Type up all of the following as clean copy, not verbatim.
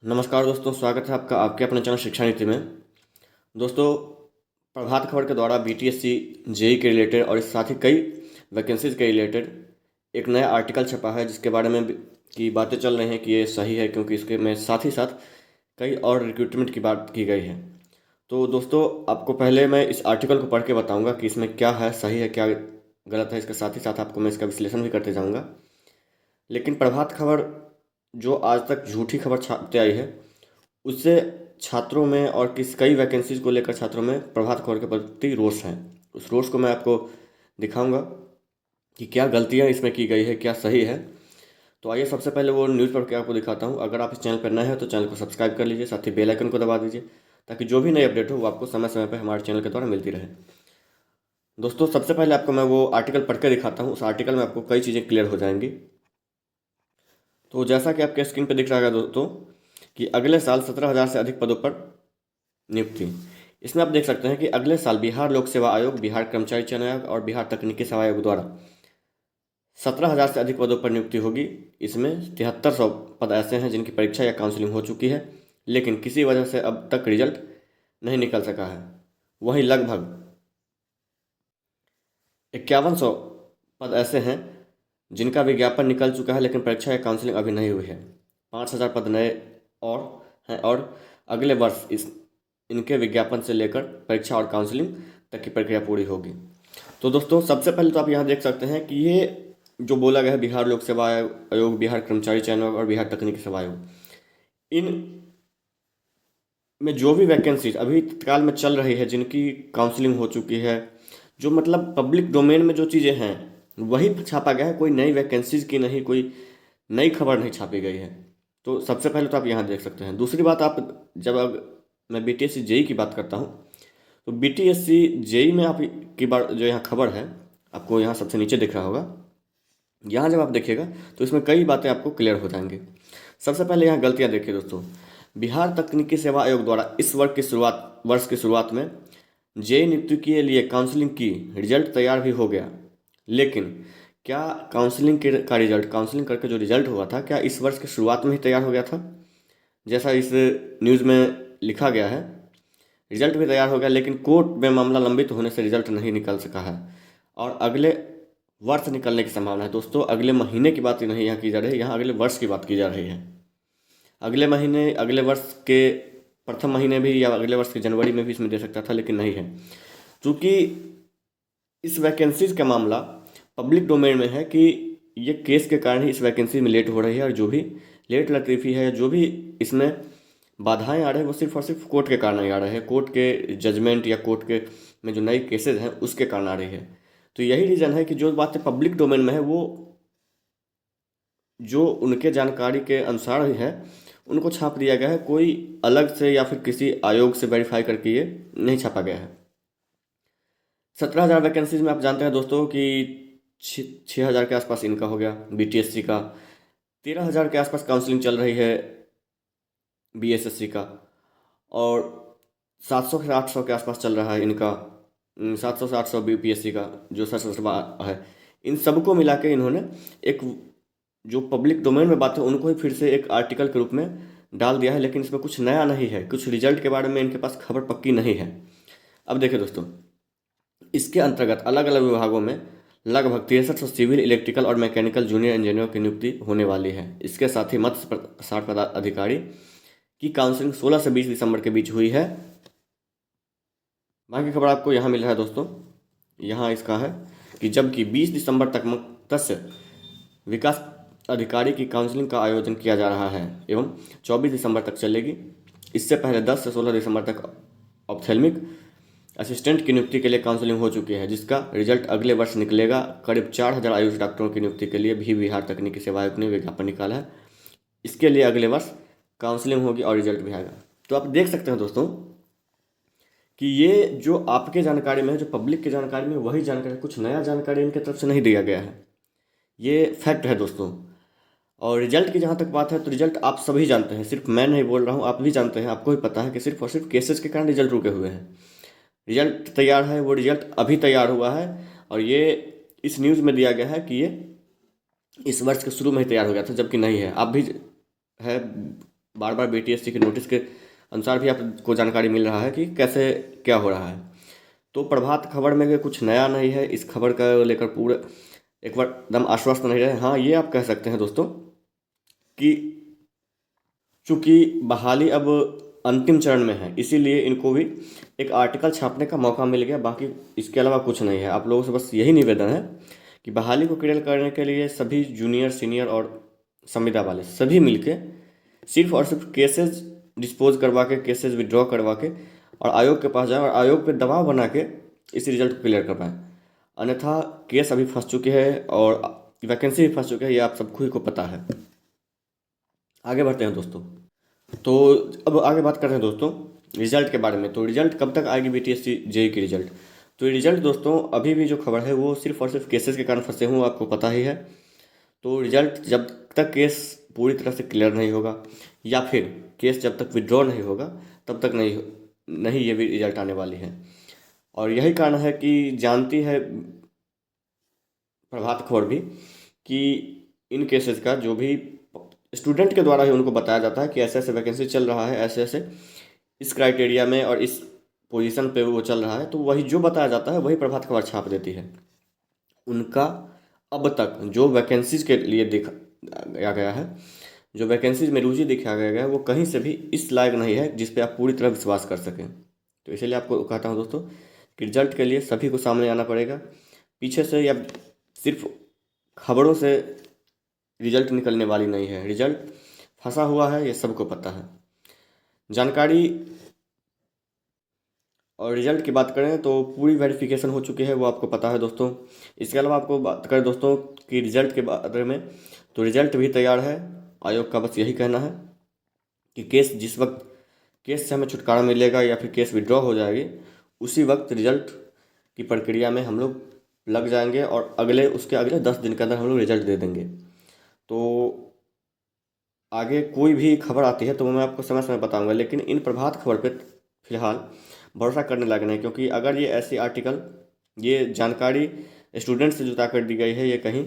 नमस्कार दोस्तों, स्वागत है आपका आपके अपने चैनल शिक्षा नीति में। दोस्तों, प्रभात खबर के द्वारा बीटीएससी जेई के रिलेटेड और इस साथ ही कई वैकेंसीज के रिलेटेड एक नया आर्टिकल छपा है, जिसके बारे में की बातें चल रही हैं कि ये सही है, क्योंकि इसके में साथ ही साथ कई और रिक्रूटमेंट की बात की गई है। तो दोस्तों, आपको पहले मैं इस आर्टिकल को पढ़ के बताऊंगा कि इसमें क्या है, सही है क्या गलत है। इसके साथ ही साथ आपको मैं इसका विश्लेषण भी करते जाऊंगा। लेकिन प्रभात खबर जो आज तक झूठी खबर छापते आई है, उससे छात्रों में और कई वैकेंसीज को लेकर छात्रों में प्रभात खबर के प्रति रोष है। उस रोष को मैं आपको दिखाऊंगा कि क्या गलतियां इसमें की गई है, क्या सही है। तो आइए सबसे पहले वो न्यूज़ पढ़ के आपको दिखाता हूं। अगर आप इस चैनल पर नए हैं तो चैनल को सब्सक्राइब कर लीजिए, साथ ही बेल आइकन को दबा दीजिए, ताकि जो भी नई अपडेट हो वो आपको समय समय पर हमारे चैनल के द्वारा मिलती रहे। दोस्तों, सबसे पहले आपको मैं वो आर्टिकल पढ़ के दिखाता हूँ। उस आर्टिकल में आपको कई चीज़ें क्लियर हो जाएंगी। तो जैसा कि आपके स्क्रीन पर दिख रहा है दोस्तों, कि अगले साल 17,000 से अधिक पदों पर नियुक्ति। इसमें आप देख सकते हैं कि अगले साल बिहार लोक सेवा आयोग, बिहार कर्मचारी चयन आयोग और बिहार तकनीकी सेवा आयोग द्वारा 17,000 से अधिक पदों पर नियुक्ति होगी। इसमें 7300 पद ऐसे हैं जिनकी परीक्षा या काउंसलिंग हो चुकी है, लेकिन किसी वजह से अब तक रिजल्ट नहीं निकल सका है। वहीं लगभग 5100 पद ऐसे हैं जिनका विज्ञापन निकल चुका है, लेकिन परीक्षा या काउंसलिंग अभी नहीं हुई है। 5000 पद नए और हैं, और अगले वर्ष इनके विज्ञापन से लेकर परीक्षा और काउंसलिंग तक की प्रक्रिया पूरी होगी। तो दोस्तों, सबसे पहले तो आप यहाँ देख सकते हैं कि ये जो बोला गया है बिहार लोक सेवा आयोग, बिहार कर्मचारी चयन आयोग और बिहार तकनीकी सेवा आयोग, इन में जो भी वैकेंसीज अभी तत्काल में चल रही है, जिनकी काउंसलिंग हो चुकी है, जो मतलब पब्लिक डोमेन में जो चीज़ें हैं वही छापा गया है। कोई नई वैकेंसीज की नहीं, कोई नई खबर नहीं छापी गई है। तो सबसे पहले तो आप यहाँ देख सकते हैं। दूसरी बात, आप जब मैं बीटीएससी जेई की बात करता हूँ, तो बीटीएससी जेई में आप की बार जो यहाँ खबर है, आपको यहाँ सबसे नीचे दिख रहा होगा। यहाँ जब आप देखिएगा तो इसमें कई बातें आपको क्लियर हो जाएंगी। सबसे पहले यहाँ गलतियाँ देखिए दोस्तों। बिहार तकनीकी सेवा आयोग द्वारा इस वर्ष की शुरुआत में जेई नियुक्ति के लिए काउंसलिंग की, रिजल्ट तैयार भी हो गया, लेकिन क्या का रिजल्ट, काउंसलिंग करके जो रिजल्ट हुआ था, क्या इस वर्ष की शुरुआत में ही तैयार हो गया था? जैसा इस न्यूज़ में लिखा गया है, रिजल्ट भी तैयार हो गया, लेकिन कोर्ट में मामला लंबित होने से रिजल्ट नहीं निकल सका है और अगले वर्ष निकलने की संभावना है। दोस्तों, अगले महीने की बात नहीं यहाँ की जा रही है, यहाँ अगले वर्ष की बात की जा रही है। अगले महीने, अगले वर्ष के प्रथम महीने भी या अगले वर्ष के जनवरी में भी इसमें दे सकता था, लेकिन नहीं है। क्योंकि इस वैकेंसीज का मामला पब्लिक डोमेन में है कि ये केस के कारण ही इस वैकेंसी में लेट हो रही है, और जो भी लेट लतीफ़ी है, जो भी इसमें बाधाएं आ रहे हैं, वो सिर्फ और सिर्फ कोर्ट के कारण ही आ रहे हैं। कोर्ट के जजमेंट या कोर्ट के में जो नई केसेज हैं उसके कारण आ रही है। तो यही रीज़न है कि जो बातें पब्लिक डोमेन में है, वो जो उनके जानकारी के अनुसार ही है, उनको छाप दिया गया है। कोई अलग से या फिर किसी आयोग से वेरीफाई करके ये नहीं छापा गया है। 17,000 वैकेंसीज में आप जानते हैं दोस्तों कि 6,000 के आसपास इनका हो गया बीटीएससी का, 13,000 के आसपास काउंसलिंग चल रही है बीएसएससी का, और 700 से 800 के आसपास चल रहा है इनका, 700 से 800 बीपीएससी का जो सशस्त्र है। इन सबको मिला के इन्होंने एक जो पब्लिक डोमेन में बात है उनको ही फिर से एक आर्टिकल के रूप में डाल दिया है, लेकिन इसमें कुछ नया नहीं है, कुछ रिजल्ट के बारे में इनके पास खबर पक्की नहीं है। अब देखिए दोस्तों, इसके अंतर्गत अलग अलग विभागों में लगभग 6300 सिविल, इलेक्ट्रिकल और मैकेनिकल जूनियर इंजीनियरों की नियुक्ति होने वाली है। इसके साथ ही मत्स्य प्रसार पदाधिकारी की काउंसलिंग 16 से 20 दिसंबर के बीच हुई है। बाकी खबर आपको यहाँ मिल रहा है दोस्तों। यहाँ इसका है कि जबकि 20 दिसंबर तक मत्स्य विकास अधिकारी की काउंसलिंग का आयोजन किया जा रहा है एवं 24 दिसंबर तक चलेगी। इससे पहले 10 से 16 दिसंबर तक ऑप्थेल्मिक असिस्टेंट की नियुक्ति के लिए काउंसलिंग हो चुकी है, जिसका रिजल्ट अगले वर्ष निकलेगा। करीब 4,000 आयुष डॉक्टरों की नियुक्ति के लिए भी बिहार तकनीकी सेवा आयोग ने विज्ञापन निकाला है। इसके लिए अगले वर्ष काउंसलिंग होगी और रिजल्ट भी आएगा। तो आप देख सकते हैं दोस्तों कि ये जो आपके जानकारी में है, जो पब्लिक की जानकारी में, वही जानकारी, कुछ नया जानकारी इनके तरफ से नहीं दिया गया है। ये फैक्ट है दोस्तों। और रिजल्ट की जहाँ तक बात है, तो रिजल्ट आप सभी जानते हैं, सिर्फ मैं नहीं बोल रहा हूँ, आप भी जानते हैं, आपको भी पता है कि सिर्फ और सिर्फ केसेस के कारण रिजल्ट रुके हुए हैं। रिजल्ट तैयार है, वो रिजल्ट अभी तैयार हुआ है, और ये इस न्यूज़ में दिया गया है कि ये इस वर्ष के शुरू में ही तैयार हो गया था, जबकि नहीं है। आप भी है बार बार बीटीएससी के नोटिस के अनुसार भी आपको जानकारी मिल रहा है कि कैसे क्या हो रहा है। तो प्रभात खबर में भी कुछ नया नहीं है, इस खबर का लेकर पूरे एक बार एकदम आश्वस्त नहीं रहे। हाँ, ये आप कह सकते हैं दोस्तों कि चूंकि बहाली अब अंतिम चरण में है, इसीलिए इनको भी एक आर्टिकल छापने का मौका मिल गया, बाकी इसके अलावा कुछ नहीं है। आप लोगों से बस यही निवेदन है कि बहाली को क्लियर करने के लिए सभी जूनियर, सीनियर और संविदा वाले सभी मिलके सिर्फ और सिर्फ केसेस डिस्पोज करवा के, केसेस विड्रॉ करवा के और आयोग के पास जाए और आयोग पे दबाव बना के इस रिजल्ट को क्लियर कर पाएँ। अन्यथा केस अभी फंस चुके हैं और वैकेंसी भी फंस चुके हैं, ये आप सबको ही को पता है। आगे बढ़ते हैं दोस्तों। तो अब आगे बात करते हैं दोस्तों रिजल्ट के बारे में। तो रिजल्ट कब तक आएगी बीटीएससी जेई की रिजल्ट? तो ये रिजल्ट दोस्तों अभी भी जो खबर है वो सिर्फ और सिर्फ केसेस के कारण फंसे हुए, आपको पता ही है। तो रिजल्ट जब तक केस पूरी तरह से क्लियर नहीं होगा या फिर केस जब तक विड्रॉ नहीं होगा तब तक नहीं ये भी रिजल्ट आने वाली है। और यही कारण है कि जानती है प्रभात खबर भी कि इन केसेस का जो भी स्टूडेंट के द्वारा ही उनको बताया जाता है कि ऐसे ऐसे वैकेंसी चल रहा है, ऐसे ऐसे इस क्राइटेरिया में और इस पोजीशन पे वो चल रहा है, तो वही जो बताया जाता है वही प्रभात खबर छाप देती है। उनका अब तक जो वैकेंसीज के लिए देखा गया है, जो वैकेंसीज में रुचि दिखाया गया है, वो कहीं से भी इस लायक नहीं है जिस पे आप पूरी तरह विश्वास कर सकें। तो इसलिए आपको कहता हूँ दोस्तों कि रिजल्ट के लिए सभी को सामने आना पड़ेगा। पीछे से या सिर्फ खबरों से रिजल्ट निकलने वाली नहीं है, रिजल्ट फंसा हुआ है, ये सबको पता है। जानकारी और रिजल्ट की बात करें तो पूरी वेरिफिकेशन हो चुकी है, वो आपको पता है दोस्तों। इसके अलावा आपको बात करें दोस्तों कि रिजल्ट के बारे में, तो रिजल्ट भी तैयार है। आयोग का बस यही कहना है कि केस जिस वक्त केस से हमें छुटकारा मिलेगा या फिर केस विड्रॉ हो जाएगी, उसी वक्त रिजल्ट की प्रक्रिया में हम लोग लग जाएंगे और उसके अगले 10 दिन के अंदर हम लोग रिजल्ट दे देंगे। तो आगे कोई भी खबर आती है तो मैं आपको समय समय बताऊंगा, लेकिन इन प्रभात खबर पे फिलहाल भरोसा करने लायक नहीं, क्योंकि अगर ये ऐसी आर्टिकल, ये जानकारी स्टूडेंट से जुटा कर दी गई है, ये कहीं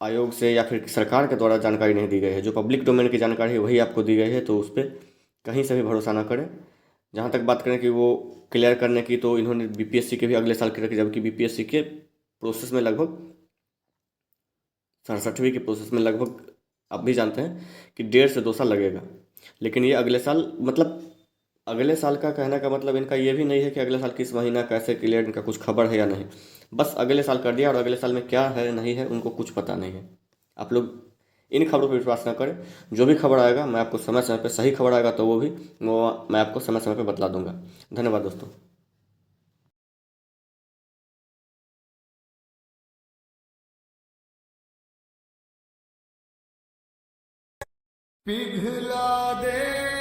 आयोग से या फिर सरकार के द्वारा जानकारी नहीं दी गई है, जो पब्लिक डोमेन की जानकारी है वही आपको दी गई है, तो उस पर कहीं से भी भरोसा ना करें। जहाँ तक बात करें कि वो क्लियर करने की, तो इन्होंने बीपीएससी के भी अगले साल क्लियर की, जबकि बीपीएससी के प्रोसेस में लगभग 67वीं के प्रोसेस में लगभग आप भी जानते हैं कि 1.5 से 2 साल लगेगा। लेकिन ये अगले साल, मतलब अगले साल का कहने का मतलब इनका ये भी नहीं है कि अगले साल किस महीना कैसे क्लियर, इनका कुछ खबर है या नहीं, बस अगले साल कर दिया और अगले साल में क्या है नहीं है उनको कुछ पता नहीं है। आप लोग इन खबरों पर विश्वास ना करें, जो भी खबर आएगा मैं आपको समय समय पर, सही खबर आएगा तो वो मैं आपको समय समय पर बतला दूंगा। धन्यवाद दोस्तों। पिघला दे